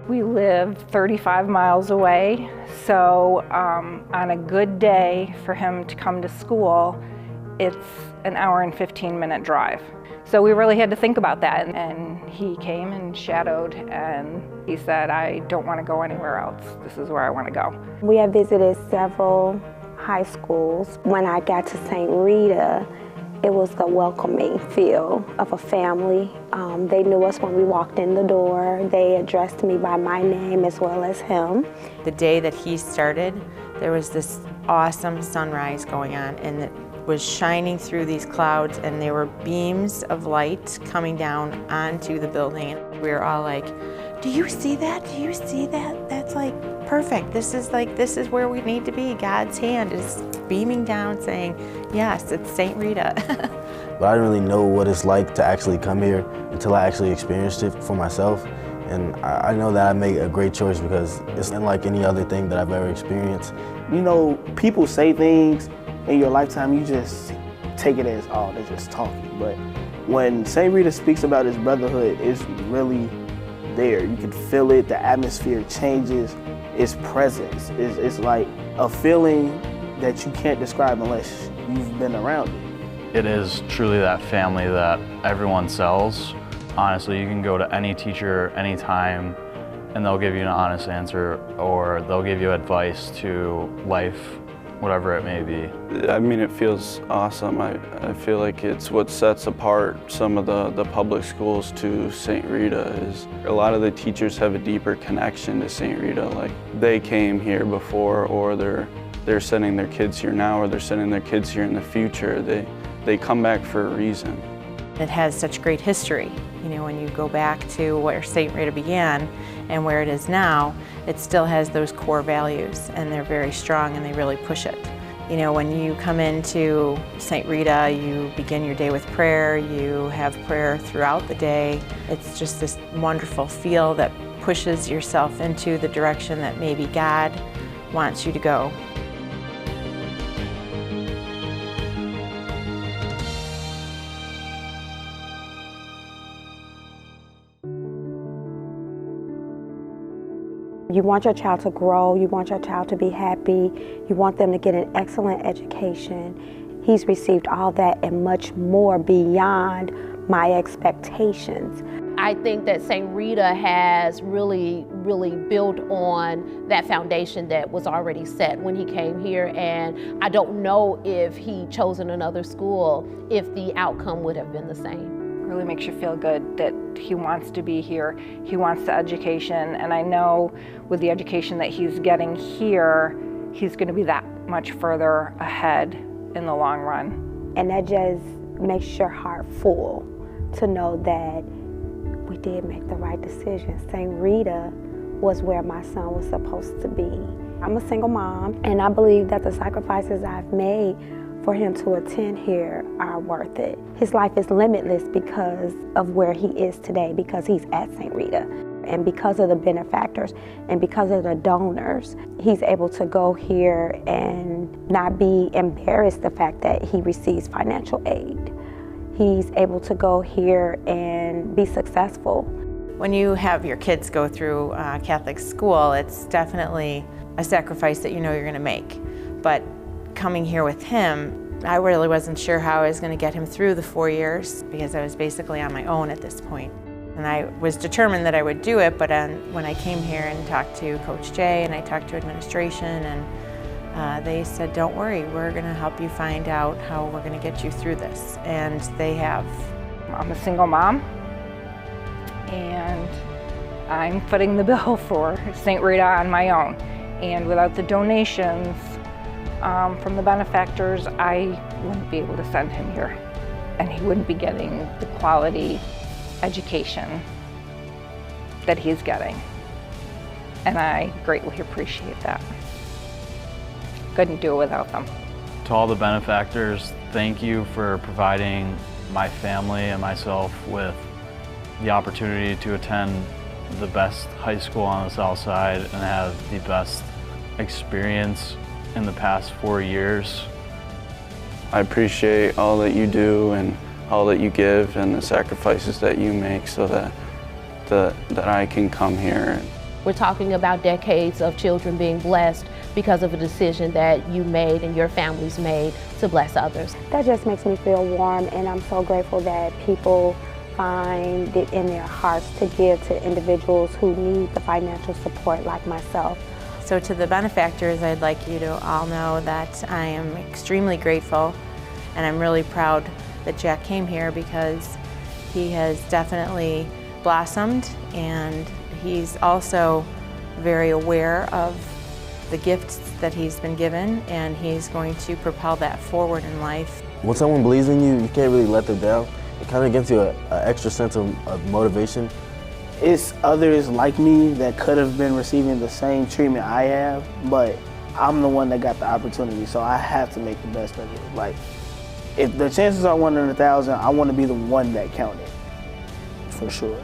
We live 35 miles away, so on a good day for him to come to school, it's an hour and 15-minute drive. So we really had to think about that, and he came and shadowed, and he said, I don't want to go anywhere else. This is where I want to go. We have visited several high schools. When I got to St. Rita, it was the welcoming feel of a family. They knew us when we walked in the door. They addressed me by my name as well as him. The day that he started, there was this awesome sunrise going on, and it was shining through these clouds, and there were beams of light coming down onto the building. And we were all like, do you see that? Do you see that? That's like perfect. This is where we need to be. God's hand is beaming down saying, yes, it's St. Rita. But I didn't really know what it's like to actually come here until I actually experienced it for myself. And I know that I made a great choice because it's unlike any other thing that I've ever experienced. You know, people say things in your lifetime, you just take it as, oh, they're just talking. But when St. Rita speaks about his brotherhood, it's really there. You can feel it, the atmosphere changes, its presence. It's like a feeling that you can't describe unless you've been around it. It is truly that family that everyone sells. Honestly, you can go to any teacher anytime and they'll give you an honest answer, or they'll give you advice to life, whatever it may be. I mean, it feels awesome. I feel like it's what sets apart some of the public schools to St. Rita is a lot of the teachers have a deeper connection to St. Rita. Like they came here before, or they're sending their kids here now, or they're sending their kids here in the future. They come back for a reason. It has such great history. You know, when you go back to where St. Rita began and where it is now, it still has those core values, and they're very strong, and they really push it. You know, when you come into St. Rita, you begin your day with prayer, you have prayer throughout the day. It's just this wonderful feel that pushes yourself into the direction that maybe God wants you to go. You want your child to grow, you want your child to be happy, you want them to get an excellent education. He's received all that and much more beyond my expectations. I think that St. Rita has really built on that foundation that was already set when he came here, and I don't know if he chosen another school if the outcome would have been the same. Really makes you feel good that he wants to be here. He wants the education, and I know with the education that he's getting here, he's going to be that much further ahead in the long run. And that just makes your heart full to know that we did make the right decision. St. Rita was where my son was supposed to be. I'm a single mom, and I believe that the sacrifices I've made for him to attend here are worth it. His life is limitless because of where he is today, because he's at St. Rita. And because of the benefactors and because of the donors, he's able to go here and not be embarrassed the fact that he receives financial aid. He's able to go here and be successful. When you have your kids go through Catholic school, it's definitely a sacrifice that you know you're going to make. But coming here with him, I really wasn't sure how I was going to get him through the 4 years because I was basically on my own at this point. And I was determined that I would do it, but when I came here and talked to Coach Jay and I talked to administration, and they said, don't worry, we're going to help you find out how we're going to get you through this. And they have. I'm a single mom, and I'm footing the bill for St. Rita on my own. And without the donations from the benefactors, I wouldn't be able to send him here, and he wouldn't be getting the quality education that he's getting. And I greatly appreciate that. Couldn't do it without them. To all the benefactors, thank you for providing my family and myself with the opportunity to attend the best high school on the South Side and have the best experience in the past 4 years. I appreciate all that you do and all that you give and the sacrifices that you make so that I can come here. We're talking about decades of children being blessed because of a decision that you made and your family's made to bless others. That just makes me feel warm, and I'm so grateful that people find it in their hearts to give to individuals who need the financial support like myself. So to the benefactors, I'd like you to all know that I am extremely grateful, and I'm really proud that Jack came here because he has definitely blossomed, and he's also very aware of the gifts that he's been given, and he's going to propel that forward in life. When someone believes in you, you can't really let them down. It kind of gives you an extra sense of motivation. It's others like me that could have been receiving the same treatment I have, but I'm the one that got the opportunity, so I have to make the best of it. Like, if the chances are 1 in 1,000, I want to be the one that counted, for sure.